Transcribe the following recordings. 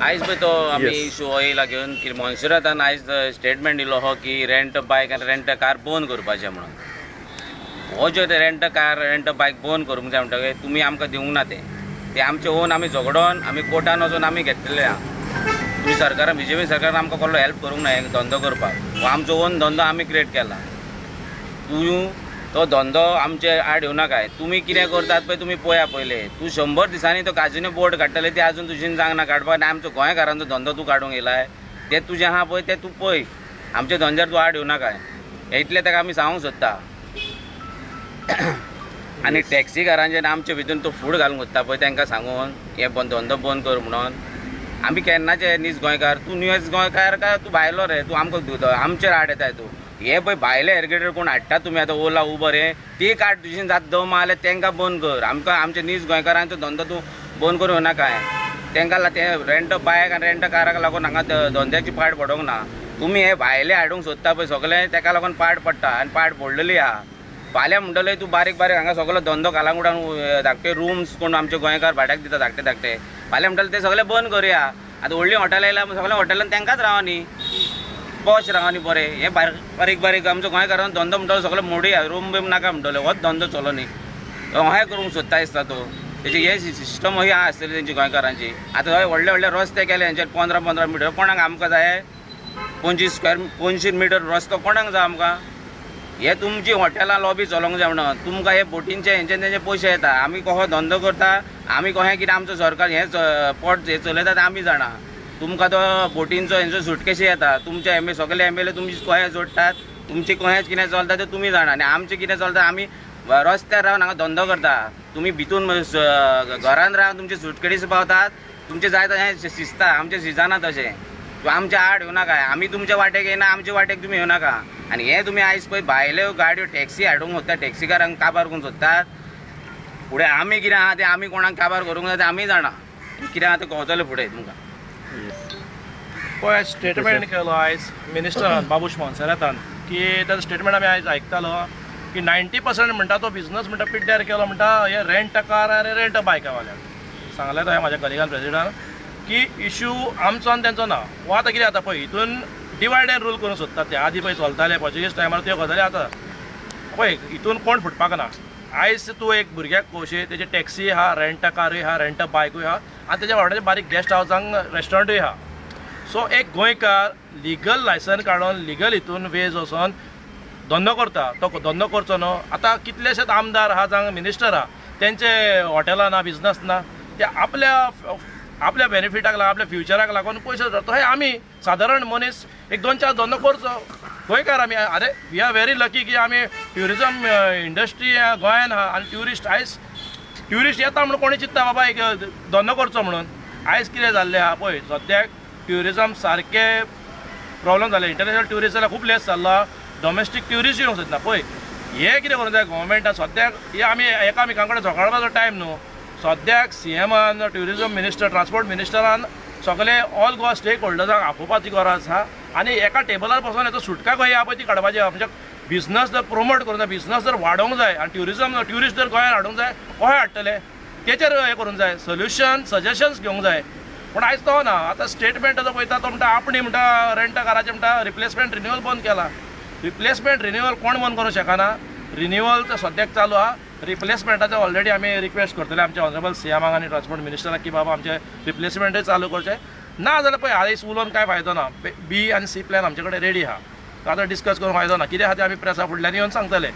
आयज पळय तो आमी इशू ऑयला घेवन की मॉन्सिरातान आयज स्टेटमेंट दिलो हो की रेंट बायक आनी रेंट कार बंद करपाचें म्हणून. हो जो रेंट कार रेंट बायक बंद करूंक जाय म्हणटकीर तुमी आमकां दिवंक ना ते आमचे ओन आमी झगडोन आमी कोर्टान वचून आमी घेतलेले आहा. तुम्ही सरकारान बीजेपी सरकारान आमकां कसलो हेल्प करूंक ना एक धंदो करपाक. हो आमचो ओन धंदो आमी क्रिएट केला. तूं तो धंदो आमचे आड येवं नाकाय. तुमी कितें करतात पळय तुमी पळया पयले. तूं 100 दिसांनी तो काजुनी बोर्ड काडटले ते आजून तुजीन जावंक ना काडपाक आनी आमचो गोंयकारांचो धंदो तूं काडूंक येयलाय. ते तुजें आहा पळय ते तूं पळय. आमचे धंद्यार तूं आड येवं नाकाय. इतलें ताका आमी सांगूंक सोदता. आनी टॅक्सीकारांचे आमचे भितर तो फूड घालूंक सोदता पळय तांकां सांगून हे धंदो बंद कर म्हणून. आमी केन्नाचे नीज गोंयकार. तूं नीज गोंयकार काय तूं भायलो रे. तूं आमकां आमचेर आड येताय तूं. हे पळय भायले एरगेटर कोण हाडटा तुमी आतां ओला उबर हे ती काड तुजी जात दम आले तांकां बंद कर. आमकां आमचे नीज गोंयकारांचो धंदो तूं बंद करूं नाकाय. तांकां ते रेंट बायक आनी रेंट काराक लागून हांगा धंद्याची पाड पडोंक ना. तुमी हे भायले हाडूंक सोदता पळय सगळे ताका लागून पाड पडटा आनी पाड पडलेली आहा. फाल्यां म्हणटले तूं बारीक हांगा सगळो धंदो घालांक उडोवन धाकटे रूम्स कोण आमचे गोंयकार भाड्याक दिता धाकटे फाल्यां म्हणटले ते सगळे बंद करुया. आतां व्हडलीं हॉटेलां येयल्या सगळ्या हॉटेलान तांकांच रावा न्ही. पॉश रावा न्ही बरें. हे बारीक आमचो गोंयकारान धंदो म्हणटलो सगळो मोडुया. रूम बीम नाका म्हणटले. होच धंदो चलो न्ही. अहें करूंक सोदता दिसता तो. तेजी हे सिस्टम ही आसतली तेंची गोंयकारांची. आतां हय व्हडले रस्ते केले हेंचेर 15-15 मिटर. कोणाक आमकां जाय 25 मिटर रस्तो कोणाक जाय आमकां. हे तुमची हॉटेलां लॉबी चलोंक जाय म्हणून. तुमकां हे बोटींचे हेंचे तेंचे पयशे येता. आमी कसो धंदो करता आमी कशें कितें आमचो सरकार हें पोट हे चलयता आमी जाणा. तुमकां तो बोटींचो हेंचो सुटकेशी येता. तुमचे सगळे एमएलए तुमची कशें जोडटात. तुमचें कशें कितें चलता तें तुमी जाणा. आनी आमचें कितें चलता आमी रस्त्यार रावन हांगा धंदो करता. तुमी भितून घरान रावन तुमचे सुटकेडीस पावतात. तुमचें जाय तशें शिजता. आमचें शिजना तशें. तूं आमच्या आड येवं नाका. आमी तुमच्या वाटेक येना आमच्या वाटेक तुमी येवं नाका. आनी हे तुमी आयज पळय भायल्यो गाडयो टॅक्सी हाडूंक सोदतात. टॅक्सीकारांक काबार करूंक सोदतात. फुडें आमी कितें आहा तें आमी कोणाक काबार करूंक जाय तें आमी जाणा. कितें आहा तें कळटलें फुडें तुमकां. पळय स्टेटमेंट केलो आयज मिनिस्टरान बाबूश मोन्सेरातान की ताचो स्टेटमेंट आमी आयज आयकतालो की 90% म्हणटा तो बिझनस म्हणटा पिड्ड्यार केलो म्हणटा हे रेंट कार आनी रेंट बायका वाल्याक सांगलें तो म्हाज्या कलिगान प्रेसिडेंट की इश्यू आमचो आनी तेंचो ना. हो आतां कितें जाता पळय हितून डिवायड एंड रूल करूंक सोदतात ते. आदीं पळय चलताले पोर्चुगीज टायमार त्यो गजाली आतां पळय हितून कोण फुटपाक ना. आयज तूं एक भुरग्याक पळोवशी तेजी टॅक्सी आहा रेंट कारूय आहा रेंट बायकूय आहा आनी तेज्या वांगडा बारीक गेस्ट हावसांक रेस्टॉरंटूय आहा. सो एक गोंयकार लिगल लायसन काडून लिगल हितून वेज वचोन धंदो करता. तो धंदो करचो न्हू. आतां कितलेशेच आमदार आहा जावं मिनिस्टर आहा तेंचे हॉटेलां ना बिझनस ना. ते आपल्या बेनिफिटाक लागून आपल्या फ्युचराक लागून पयशे धरता. हे आमी सादारण मनीस एक 2-4 धंदो करचो. गोंयकार आमी आरे वी आर व्हेरी लकी की आमी ट्युरिजम इंडस्ट्री गोंयान आहा आनी ट्युरिस्ट येता म्हणून कोणी चिंतता बाबा एक धंदो करचो म्हणून. आयज कितें जाल्लें आहा पळय सद्याक ट्युरिजम सारके प्रॉब्लम जाले. इंटरनॅशनल ट्युरिस्ट जाल्यार खूब लेस जाल्लो. डॉमेस्टीक ट्युरिस्ट येवंक सोदना. पळय हे कितें करूंक जाय गोवोरमेंटान सद्याक हे आमी एकामेकां कडेन झगडपाचो टायम न्हू. सद्याक सीएमान ट्युरिजम मिनिस्टर ट्रान्सपोर्ट मिनिस्टरान सगळे ऑल गोवा स्टेक होल्डर्सांक आपोवपाची गरज आहा आनी एका टेबलार बसून येता सुटका खंय आहा पळय ती काडपाची. म्हणजे बिझनस जर प्रमोट करूंक जाय बिझनस जर वाडोवंक जाय आनी ट्युरिस्ट जर गोंयांत हाडूंक जाय कशें हाडटले तेचेर हें करूंक जाय. सोल्युशन सजेशन्स घेवंक जाय. पूण आयज तो ना. आतां स्टेटमेंट जो पळयता तो म्हणटा आपणी म्हणटा रेंट काराचे म्हणटा रिप्लेसमेंट रिन्युअल बंद केला. रिप्लेसमेंट रिन्युअल कोण बंद करूंक शकना. रिन्युअल तर सद्याक चालू आहा. रिप्लेसमेंटाचो ऑलरेडी आमी रिक्वेस्ट करतले आमच्या ऑनरेबल सीएमाक आनी ट्रान्सपोर्ट मिनिस्टराक की बाबा आमचे रिप्लेसमेंटूय चालू करचे. ना जाल्यार पळय आयज उलोवन कांय फायदो ना. बी आनी सी प्लॅन आमचे कडेन रेडी आहा. आतां डिस्कस करूंक फायदो ना. कितें आहा तें आमी प्रेसा फुडल्यान येवन सांगतले.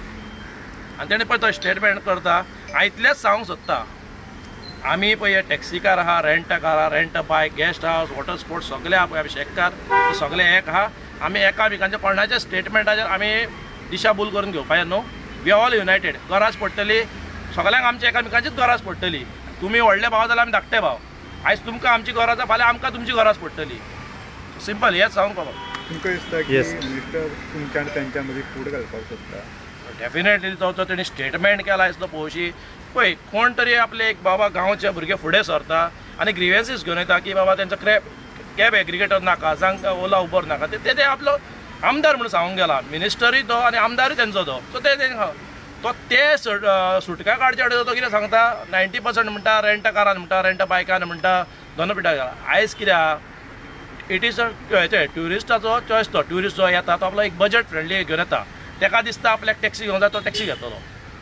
आनी तेणें पळय तो स्टेटमेंट करता हांव इतलेंच सांगूंक सोदता आमी पळय टॅक्सी कार आहा रेंट कार आहा रेंट बायक गेस्ट हावस वॉटर स्पोर्ट्स सगळे आहा पळय आमी शेतकार सगळे एक आहा. आमी एकामेकांच्या कोणाच्या स्टेटमेंटाचेर आमी दिशाभूल करून घेवपाचें न्हू. We are all united. गरज पडटली सगळ्यांक आमच्या एकामेकांचीच गरज पडटली. तुमी व्हडले भाव जाल्यार आमी धाकटे भाव. आयज तुमकां आमची गरज आहा फाल्यां आमकां तुमची गरज पडटली. सिंपल हेच सांगूंक कळो. तुमकां दिसता की मिनिस्टर तुमच्या आनी तेंच्या मदीं फूड घालपाक सोदता. डेफिनेटली तो तेणी स्टेटमेंट केला आयज तो पळोवशी पळय कोण तरी आपले एक बाबा गांवचे भुरगे फुडें सरता आनी ग्रिवेन्सीस घेवन येता की बाबा तेंचो कॅब एग्रिगेटर नाका जांकां ओला उबर नाका ते आपलो आमदार म्हणून सांगूंक गेला. मिनिस्टरूय तो आनी आमदारूय तेंचो तो. सो ते सुटका काडचे कडेन तो कितें सांगता 90% म्हणटा रेंट कारान म्हणटा रेंट बायकान म्हणटा दोनो पिड्ड्यार गेला आयज कितें आहा इट इज ट्युरिस्टाचो चॉयस तो ट्युरिस्ट जो येता तो आपलो एक बजट फ्रेंडली घेवन येता ताका दिसता आपल्याक टॅक्सी घेवंक जाय तो टॅक्सी घेतलो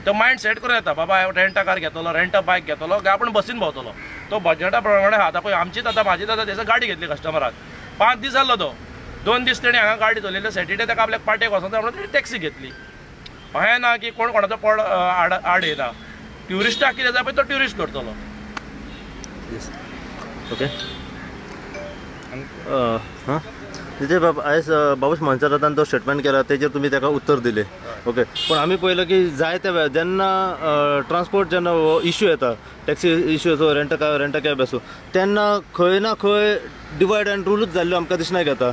तो मायंड सेट करून येता बाबा रेंट कार घेतलो रेंट बायक घेतलो काय आपण बसीन भोंवतलो तो बजटा प्रमाणे आहा आतां पळय आमचीच आतां म्हाजीच आतां थंयसर गाडी घेतली कस्टमराक 5 दीस जालो तो 2 दीस तेणी हांगा गाडी चलयली सॅटर्डे ताका आपल्याक पार्टेक वचोंक जाय म्हणून तेणी टॅक्सी घेतली अशें ना की कोण कोणाचो पड आड येना ट्युरिस्टाक कितें जाय पळय तो ट्युरिस्ट करतलो ओके हां तिथे आयज बाबूश मोन्सेरातान तो स्टेटमेंट केला तेजेर तुमी ताका उत्तर दिले ओके पण आमी पळयलें की जायते वेळ जेन्ना ट्रान्सपोर्ट जेन्ना इश्यू येता टॅक्सी इश्यू असो रेंट कॅब असो तेन्ना खंय ना खंय डिवायड अँड रूलूच जाल्लो आमकां दिसण्याक येता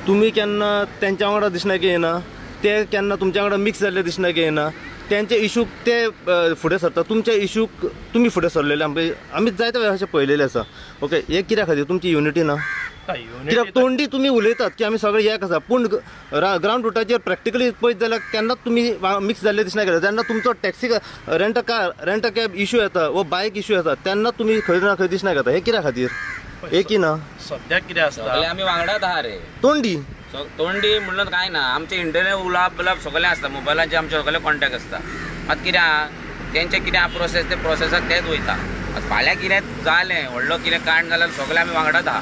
तुमी केन्ना तेंच्या वांगडा दिसण्याक येना ते केन्ना तुमच्या वांगडा मिक्स जाल्ले दिसण्याक येना त्यांचे इश्यूक ते फुडें सरता तुमच्या इश्यूक तुमी फुडें सरलेले आमी जायते वेळा अशें पळयलेलें आसा ओके हे कित्या खातीर तुमची युनिटी ना कित्याक तोंडी तुमी उलयतात की आमी सगळे एक आसा पूण ग्रावंड रुटाचेर प्रॅक्टिकली पळयत जाल्यार केन्नाच तुमी मिक्स जाल्ले दिसना गेले जेन्ना तुमचो टॅक्सी रेंट कॅब इश्यू येता वो बायक इश्यू येता तेन्ना तुमी खंय ना खंय दिसना घेता हे कित्या खातीर एक ना सद्याक कितें आसता आमी वांगडाच आहा रे तोंडी तोंडी म्हणून काय ना आमचे इंटरनेट उलोवप बिलाप सगळें आसता मोबायलाचेर आमचे सगळे कॉन्टॅक्ट आसता मात कितें आहा तेंचे कितें आहा प्रोसेस ते प्रोसेसाक तेच वयता फाल्यां कितें जालें व्हडलो कितें कांड जाल्यार सगळे आमी वांगडाच आहा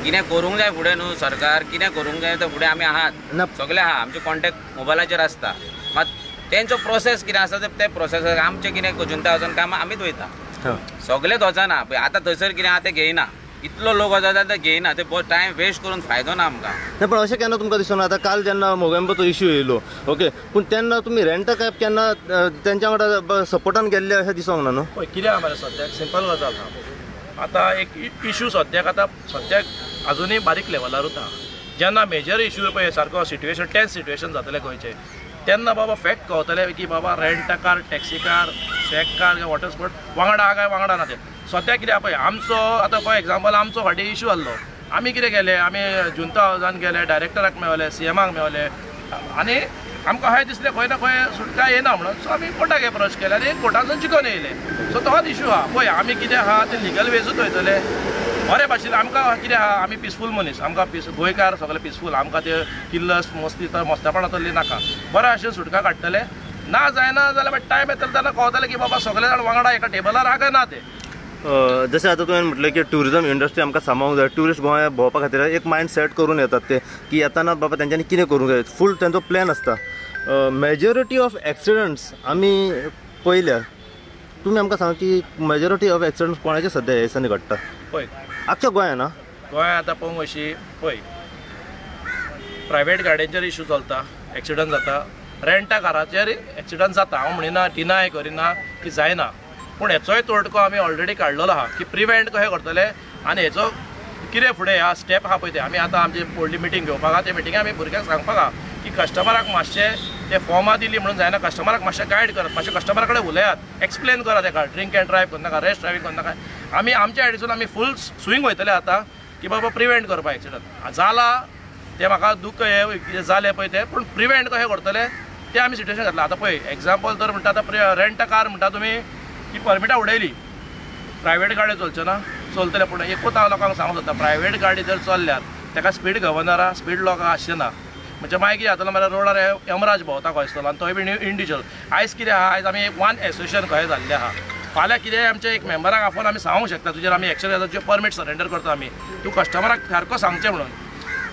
कितें करूंक जाय फुडें न्हू सरकार कितें करूंक जाय ते फुडें आमी आहात सगळे आहा आमचे कॉन्टॅक्ट मोबायलाचेर आसता मात तेंचो प्रोसेस कितें आसा ते प्रोसेसाक आमचे कितें अजूनता वचोन काम आमीच वयता सगळेच वचना पळय आतां थंयसर कितें आहा ते घेयना इतलो लोक वचता ते घेयना ते टायम वेस्ट करून फायदो ना आमकां नाही पण अशें केन्ना तुमकां दिसना आतां काल जेन्ना मोगेंबाचो इश्यू येयलो ओके पूण तेन्ना तुमी रेंट कॅब केन्ना तेंच्या वांगडा सपोर्टान गेल्ले अशें दिसोंक ना न्हू पळय कितें आहा मरे सद्याक सिंपल गजाल आहा आतां एक इश्यू सद्याक अजुनूय बारीक लेवलारूच आहा जेन्ना मेजर इश्यू पळय सारको सिट्युएशन टेन्स सिट्युएशन जातलें गोंयचें तेन्ना बाबा फॅक्ट कळटलें की बाबा रेंट कार टॅक्सी कार सॅक कार वॉटर स्पोर्ट वांगडा आहा काय वांगडा ना ते सद्याक कितें पळय आमचो आतां फॉर एग्जाम्पल आमचो फाटीं इश्यू आसलो आमी कितें केलें आमी जुंता हावजान गेले डायरेक्टराक मेळले सीएमाक मेळले आनी आमकां अशें दिसलें खंय ना खंय सुटका येना म्हणून सो आमी कोर्टाक एप्रोच केले आनी कोर्टासून जिखून येयले सो तोच इश्यू आहा पळय आमी कितें आहा ते लिगल वेजूच वयतले बरे भाशेन आमकां कितें आहा आमी पिसफूल मनीस आमकां गोंयकार सगळे पिसफूल आमकां ते किल्लस मस्तेपणां तल्ली नाका बऱ्या भशेन सुटका काडटले ना जायना जाल्यार टायम येतलो तेन्ना कळटलें की बाबा सगळे जाण वांगडा एका टेबलार आहा काय ना ते जशें आतां तुवें म्हटलें की ट्युरिजम इंडस्ट्री आमकां सांबाळूंक जाय ट्युरिस्ट गोंय भोंवपा खातीर एक मायंड सेट करून येतात ते की येताना बाबा तेंच्यांनी कितें करूंक जाय फूल तेंचो प्लॅन आसता मेजॉरिटी ऑफ एक्सिडंट्स आमी पळयल्या तुमी आमकां सांग की मेजॉरिटी ऑफ एक्सिडंट्स कोणाचे सद्या ह्या दिसांनी घडटा पळय आख्या गोंयान गोंय आतां पळोवंक अशी पळय प्रायवेट गाडयांचेर इश्यू चलता एक्सिडंट जाता रेंटा काराचेर एक्सिडंट जाता हांव म्हणिना डिनाय करिना की जायना पूण हेचोय तोडको आमी ऑलरेडी काडलेलो आहा की प्रिवेंट कशें करतले आनी हेचो कितें फुडें ह्या स्टेप आहा पळय ते आमी आतां आमची व्हडली मिटींग घेवपाक आहा ते मिटिंगान आमी भुरग्यांक सांगपाक आहा की कस्टमराक मातशें ते फॉर्मां दिली म्हणून जायना कस्टमराक मातशें गायड करात मातशें कस्टमरा कडेन उलयात एक्सप्लेन करात ताका ड्रिंक एंड ड्रायव्ह करनाका रेश ड्रायव्हिंग करनाका आमी आमच्या एडीसून आमी फूल स्विंग वयतले आतां की बाबा प्रिवेंट करपाक एक्सिडंट जाला ते म्हाका दुख हे जालें पळय ते पूण प्रिवेंट कशें करतले ते आमी सिट्युएशन घातलें आतां पळय एग्जाम्पल तर म्हणटा आतां रेंट कार म्हणटा तुमी की परमिटां उडयली प्रायवेट गाडी चलच्यो ना चलतले पूण एकूच हांव लोकांक सांगूंक सोदता प्रायवेट गाडी जर चल्ल्यार ताका स्पीड गव्हर्नरा स्पीड लॉक आसचें ना म्हणजे मागीर कितें जातलो म्हळ्यार रोडार यमराज भोंवता खंय आसतलो आनी तोय बी इंडिविज्युअल आयज कितें आहा आयज आमी वन एसोसिएशन खंय जाल्लें आहा फाल्यां कितें आमच्या एक मेंबराक आफोन आमी सांगूंक शकता तुजेर आमी एक्शन घेता तुजें परमीट सरेंडर करता आमी तूं कस्टमराक सारको सांगचें म्हणून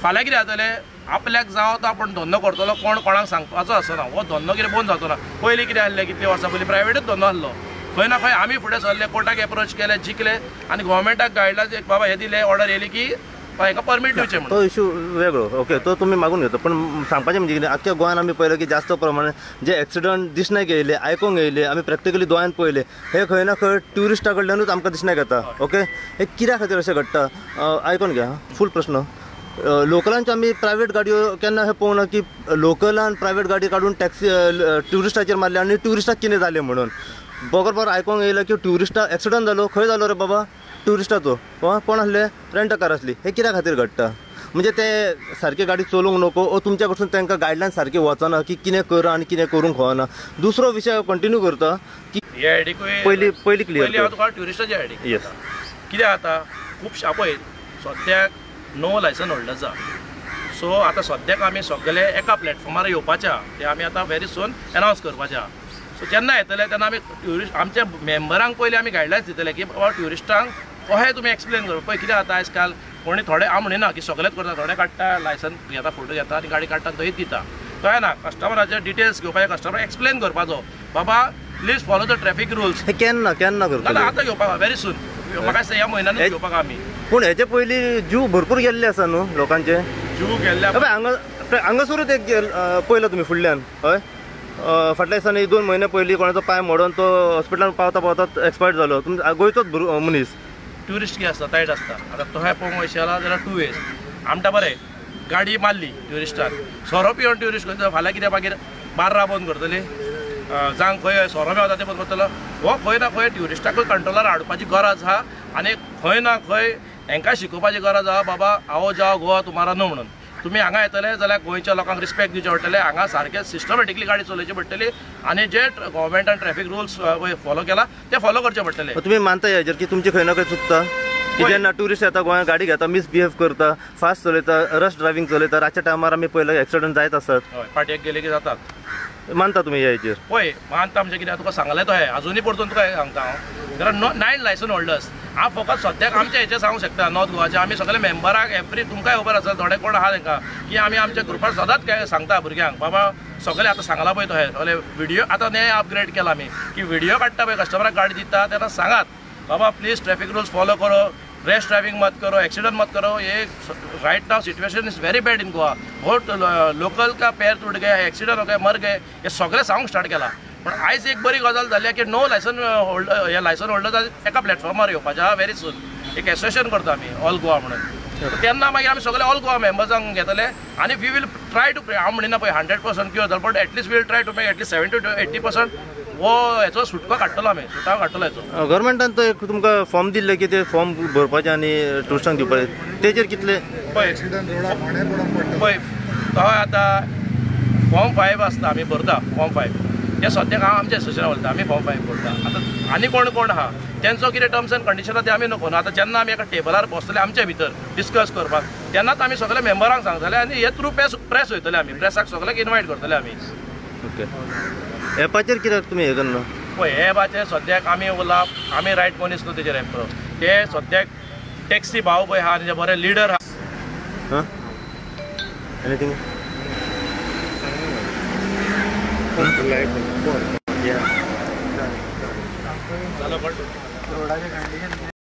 फाल्यां कितें जातलें आपल्याक जावं तो आपूण धंदो करतलो कोण कोणाक सांगपाचो आसना हो धंदो कितें बंद जावचो ना पयलीं कितें आसलें कितलीं वर्सां पयलीं प्रायवेटूच धंदो आसलो खंय ना खंय आमी फुडें सरले कोर्टाक एप्रोच केले जिखले आनी गव्हर्मेंटाक गायडलायन्स बाबा हे दिले ऑर्डर येयली की हाका परमीट दिवचें म्हणून तो इश्यू वेगळो ओके तो तुमी मागून घेता पण सांगपाचें म्हणजे कितें आख्या गोंयान आमी पळयलें की जास्त प्रमाणे जे एक्सिडंट दिसण्याक येयले आयकूंक येयले आमी प्रॅक्टिकली दोळ्यान पळयले हे खंय ना खंय ट्युरिस्टा कडल्यानूच आमकां दिसण्याक येता ओके हे कित्या खातीर अशें घडटा आयकून घ्या फूल प्रश्न लोकलांच्यो आमी प्रायवेट गाडयो केन्ना अशें पळोवना की लोकलान प्रायवेट गाडी काडून टॅक्सी ट्युरिस्टाचेर मारले आनी ट्युरिस्टाक कितें जालें म्हणून बरोबर आयकूंक येयलें की ट्युरिस्टा एक्सिडंट जालो खंय जालो रे बाबा ट्युरिस्टाचो कोण आसले रेंट कार आसली हे कित्या खातीर घडटा म्हणजे ते सारकी गाडी चलोवंक नको ओ तुमच्या कडसून तांकां गायडलायन सारकी वचना की कितें कर आनी कितें करूंक कळना दुसरो विशय कंटिन्यू करता की हे आयडीकूय पयली क्लियर हांव तुका ट्युरिस्टाची आयडी येस कितें जाता खुबशे पळय सद्याक नो लायसन होल्डर्स आहा सो आतां सद्याक आमी सगळे एका प्लॅटफॉर्मार येवपाचे आहा ते आमी आतां व्हेरी सून अनावन्स करपाचे आहा सो जेन्ना येतले तेन्ना आमी ट्युरिस्ट आमच्या मेंबरांक पयलीं आमी गायडलायन्स दितले की बाबा ट्युरिस्टांक कशें तुमी एक्सप्लेन करप पळय कितें जाता आयज काल कोणी थोडे हांव म्हणिना की सगळेच करता थोडे काडटा लायसन घेता फोटो घेता आनी गाडी काडटा थंय दिता कळ्ळें ना कस्टमराचे डिटेल्स घेवपाचे कस्टमर एक्सप्लेन करपाचो बाबा please follow the traffic rules हे केन्ना ना करतले आतां घेवपाक व्हेरी सून म्हाका दिसता ह्या म्हयन्यानूच घेवपाक आमी पूण हेचे पयलीं जीव भरपूर गेल्ले आसा न्हू लोकांचे जीव गेल्ल्या हांगासरूच एक पयलो तुमी फुडल्यान हय फाटल्या दिसांनी 2 म्हयने पयलीं कोणाचो पांय मोडोन तो हॉस्पिटलान पावता पावता एक्सपायर्ड जालो गोंयचोच मनीस ट्युरिस्ट कितें आसता टायट आसता आतां तोहे पळोवंक वयशे जाल्यार 2 वेज आमटा बरें गाडी मारली ट्युरिस्टान सोरो पिवन ट्युरिस्ट खंय फाल्यां कितें मागीर बार्रा बंद करतली जांक खंय सोरो मेवता ते बंद करतलो हो खंय ना खंय ट्युरिस्टाकूय कंट्रोलार हाडपाची गरज आहा आनी खंय ना खंय हांकां शिकोवपाची गरज आहा बाबा आओ जाओ गोवा तुमारा न्हू म्हणून तुमी हांगा येतले जाल्यार गोंयच्या लोकांक रिस्पेक्ट दिवचे पडटले हांगा सारकें सिस्टमॅटिकली गाडी चलोवची पडटली आनी जे गव्हर्मेंटान ट्रॅफिक रुल्स फॉलो केला ते फॉलो करचे पडटले तुमी मानता हेजेर की तुमचे खंय ना खंय चुकता की जेन्ना ट्युरिस्ट येता गोंयांत गाडी घेता मिसबिहेव करता फास्ट चलयता रश ड्रायव्हिंग चलयता रातच्या टायमार आमी पळयला एक्सिडंट जायत आसत हय पाटयेक गेले की जातात मानता तुमी ह्या हेजेर पळय मानता म्हणजे कितें तुका सांगलें तो हे अजुनूय परतून तुका सांगता हांव देर आर 9 लायसन होल्डर्स हांव फकत सद्याक आमच्या हेचें सांगूंक शकता नॉर्थ गोवाचे आमी सगळे मेंबराक एवरी तुमकांय खबर आसा थोडे कोण आहा तांकां की आमी आमच्या ग्रुपार सदांच सांगता भुरग्यांक बाबा सगळे आतां सांगला पळय तो हे सगळे व्हिडियो आतां ने अपग्रेड केला आमी की व्हिडियो काडटा पळय कस्टमराक गाडी दिता तेन्ना सांगात बाबा प्लीज ट्रॅफिक रुल्स फॉलो करो रैश ड्राइविंग मत करो एक्सीडेंट मत करो ये right now situation is very bad in Goa बहुत लोकल का पैर टूट गए एक्सीडेंट हो गए मर गए हे सगळे सांगूंक स्टार्ट केला पण आयज एक बरी गजाल जाली की नो लायसन होल्डर हे लायसन होल्डर एका प्लॅटफॉर्मार येवपाचे आहा व्हेरी सून एक एसोसिएशन करता आमी ऑल गोवा म्हणून तेन्ना मागीर आमी सगळे ऑल गोवा मेंबर्सांक घेतले आनी वी वील ट्राय टू हांव म्हणिना पळय 100% क्युअर जाल but at least we'll try to make at least 70 to 80% हो हेचो सुटको काडटलो आमी सुटाव काडटलो हेचो गव्हर्मेंटान तो एक तुमकां फॉर्म दिल्ले की ते फॉर्म भरपाचे आनी टुरिस्टांक दिवपाचे तेजेर कितले पळय पळय तो आतां फॉर्म 5 आसता आमी भरता फॉर्म 5 ते सद्याक हांव आमच्या एसोसिएशनान वयता आमी फॉर्म 5 भरता आतां आनी कोण कोण आहा तेंचो कितें टर्म्स एंड कंडिशन आहा ते आमी नको आतां जेन्ना आमी एका टेबलार बसतले आमच्या भितर डिस्कस करपाक तेन्नाच आमी सगळे मेंबरांक सांगतले आनी हे थ्रू प्रेस वयतले आमी प्रेसाक सगळ्याक इनवायट करतले आमी ओके एपाचेर कित्याक तुमी हे करना पळय हे एपाचेर सद्याक आमी ओला आमी रायट मनीस न्हू तेजेर एप ते सद्याक टॅक्सी भाव पळय आहा तेजे बरे लिडर आहा एनीथिंग झालं पण